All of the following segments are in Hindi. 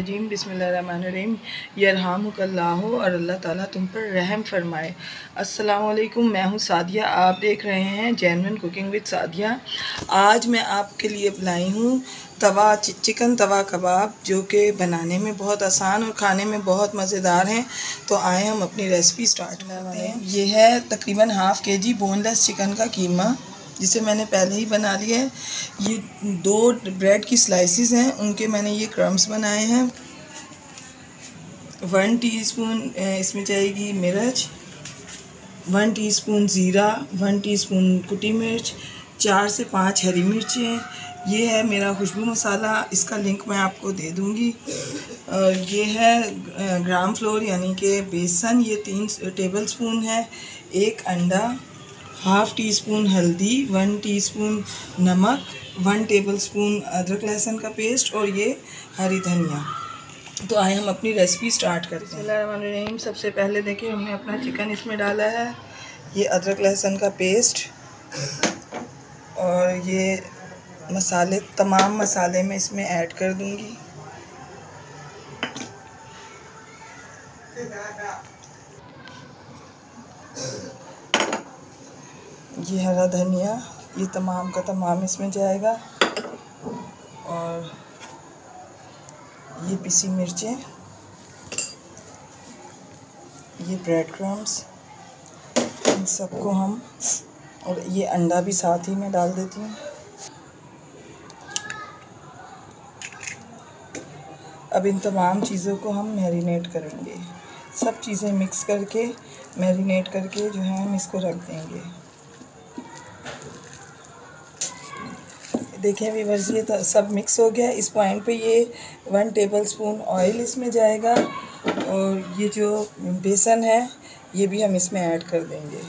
रजीम बिस्मिल्लाहिर्रहमानिर्रहीम यरहामुकल्लाहु और अल्लाह ताला तुम पर रहम फरमाए। अस्सलाम वालेकुम, मैं हूँ सादिया, आप देख रहे हैं जेन्युइन कुकिंग विद सादिया। आज मैं आपके लिए लाई हूँ चिकन तवा कबाब, जो कि बनाने में बहुत आसान और खाने में बहुत मज़ेदार हैं। तो आए हम अपनी रेसिपी स्टार्ट करते हैं। ये है तकरीबन हाफ़ केजी बोनलेस चिकन का कीमा, जिसे मैंने पहले ही बना लिया है। ये 2 ब्रेड की स्लाइसिस हैं, उनके मैंने ये क्रम्स बनाए हैं। 1 टीस्पून इसमें जाएगी मिर्च, 1 टीस्पून ज़ीरा, 1 टीस्पून कुटी मिर्च, 4 से 5 हरी मिर्चें। ये है मेरा खुशबू मसाला, इसका लिंक मैं आपको दे दूँगी। ये है ग्राम फ्लोर यानी कि बेसन, ये 3 टेबलस्पून है। 1 अंडा, हाफ़ टी स्पून हल्दी, 1 टीस्पून नमक, 1 टेबलस्पून अदरक लहसुन का पेस्ट और ये हरी धनिया। तो आए हम अपनी रेसिपी स्टार्ट करते हैं। बिस्मिल्लाहिर्रहमानिर्रहीम। सबसे पहले देखिए हमने अपना चिकन इसमें डाला है। ये अदरक लहसुन का पेस्ट और ये मसाले, तमाम मसाले मैं इसमें ऐड कर दूंगी। ये हरा धनिया, ये तमाम का तमाम इसमें जाएगा। और ये पिसी मिर्चें, ये ब्रेड क्रम्स, इन सबको हम, और ये अंडा भी साथ ही में डाल देती हूँ। अब इन तमाम चीज़ों को हम मैरिनेट करेंगे। सब चीज़ें मिक्स करके मैरिनेट करके जो है हम इसको रख देंगे। देखिए व्यूअर्स, ये तो सब मिक्स हो गया। इस पॉइंट पे ये 1 टेबलस्पून ऑयल इसमें जाएगा और ये जो बेसन है ये भी हम इसमें ऐड कर देंगे।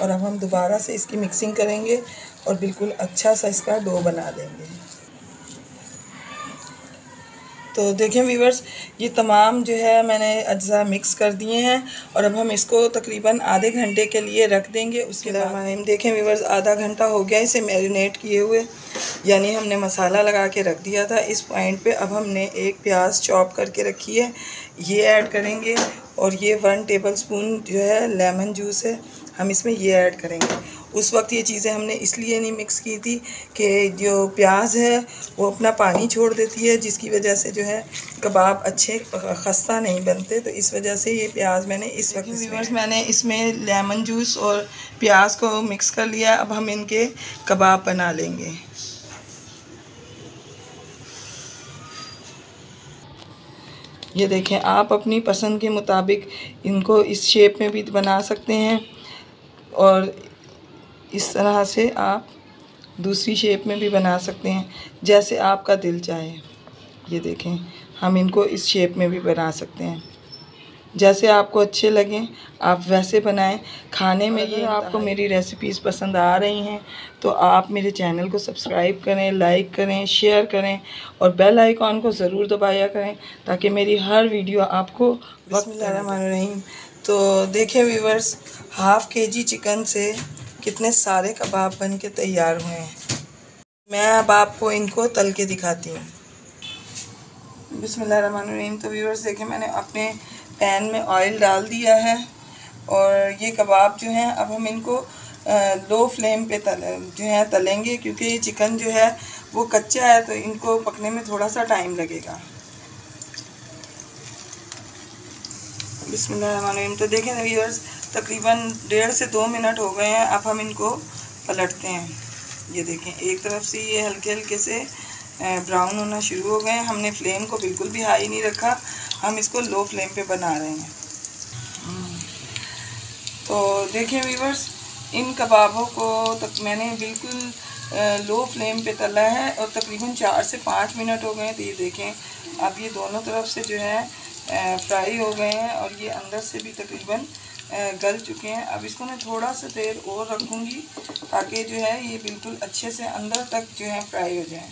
और अब हम दोबारा से इसकी मिक्सिंग करेंगे और बिल्कुल अच्छा सा इसका डो बना देंगे। तो देखें व्यूअर्स, ये तमाम जो है मैंने अज्जा मिक्स कर दिए हैं और अब हम इसको तकरीबन आधे घंटे के लिए रख देंगे। उसके बाद देखें व्यूअर्स, आधा घंटा हो गया इसे मैरिनेट किए हुए, यानी हमने मसाला लगा के रख दिया था। इस पॉइंट पे अब हमने एक प्याज चॉप करके रखी है, ये ऐड करेंगे। और ये 1 टेबलस्पून जो है लेमन जूस है, हम इसमें ये ऐड करेंगे। उस वक्त ये चीज़ें हमने इसलिए नहीं मिक्स की थी कि जो प्याज है वो अपना पानी छोड़ देती है, जिसकी वजह से जो है कबाब अच्छे खस्ता नहीं बनते। तो इस वजह से ये प्याज मैंने इस वक्त व्यूअर्स मैंने इसमें लेमन जूस और प्याज को मिक्स कर लिया। अब हम इनके कबाब बना लेंगे। ये देखें, आप अपनी पसंद के मुताबिक इनको इस शेप में भी बना सकते हैं और इस तरह से आप दूसरी शेप में भी बना सकते हैं, जैसे आपका दिल चाहे। ये देखें, हम इनको इस शेप में भी बना सकते हैं, जैसे आपको अच्छे लगें आप वैसे बनाएं। खाने में ये आपको मेरी रेसिपीज़ पसंद आ रही हैं तो आप मेरे चैनल को सब्सक्राइब करें, लाइक करें, शेयर करें और बेल आइकॉन को ज़रूर दबाया करें ताकि मेरी हर वीडियो आपको बिस्मिल्लाहिर्रहमानिर्रहीम। तो देखें व्यूअर्स, हाफ़ केजी चिकन से कितने सारे कबाब बन के तैयार हुए हैं। मैं अब आपको इनको तल के दिखाती हूँ। बिस्मिल्लाहिर्रहमानिर्रहीम। तो व्यूअर्स देखें, मैंने अपने पैन में ऑयल डाल दिया है और ये कबाब जो हैं अब हम इनको लो फ्लेम पे तलेंगे, क्योंकि ये चिकन जो है वो कच्चा है तो इनको पकने में थोड़ा सा टाइम लगेगा। बिस्मिल्लाहिर्रहमानिर्रहीम। तो देखें व्यूअर्स, तकरीबन 1.5 से 2 मिनट हो गए हैं। अब हम इनको पलटते हैं। ये देखें, एक तरफ से ये हल्के हल्के से ब्राउन होना शुरू हो गए हैं। हमने फ्लेम को बिल्कुल भी हाई नहीं रखा, हम इसको लो फ्लेम पे बना रहे हैं। तो देखिए व्यूअर्स, इन कबाबों को मैंने बिल्कुल लो फ्लेम पे तला है और तकरीबन 4 से 5 मिनट हो गए हैं। तो ये देखें, अब ये दोनों तरफ से जो है फ्राई हो गए हैं और ये अंदर से भी तकरीबन गल चुके हैं। अब इसको मैं थोड़ा सा देर और रखूँगी ताकि जो है ये बिल्कुल अच्छे से अंदर तक जो है फ्राई हो जाए।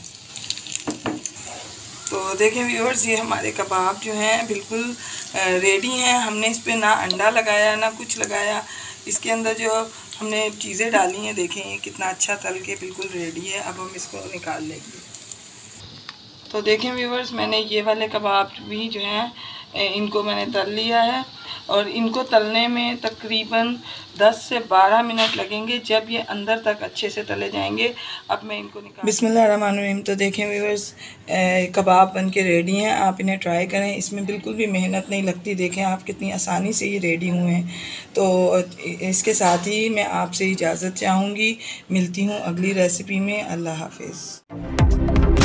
तो देखें व्यूअर्स, ये हमारे कबाब जो हैं बिल्कुल रेडी हैं। हमने इस पर ना अंडा लगाया ना कुछ लगाया, इसके अंदर जो हमने चीज़ें डाली हैं देखें ये कितना अच्छा तल के बिल्कुल रेडी है। अब हम इसको निकाल लेंगे। तो देखें व्यूवर्स, मैंने ये वाले कबाब भी जो हैं इनको मैंने तल लिया है और इनको तलने में तकरीबन 10 से 12 मिनट लगेंगे जब ये अंदर तक अच्छे से तले जाएंगे। अब मैं इनको निकाल बिस्मिल्लाहिर्रहमानिर्रहीम। तो देखें व्यूवर्स, कबाब बन के रेडी हैं। आप इन्हें ट्राई करें, इसमें बिल्कुल भी मेहनत नहीं लगती। देखें आप कितनी आसानी से ये रेडी हुए हैं। तो इसके साथ ही मैं आपसे इजाज़त चाहूँगी। मिलती हूँ अगली रेसिपी में। अल्लाह हाफिज़।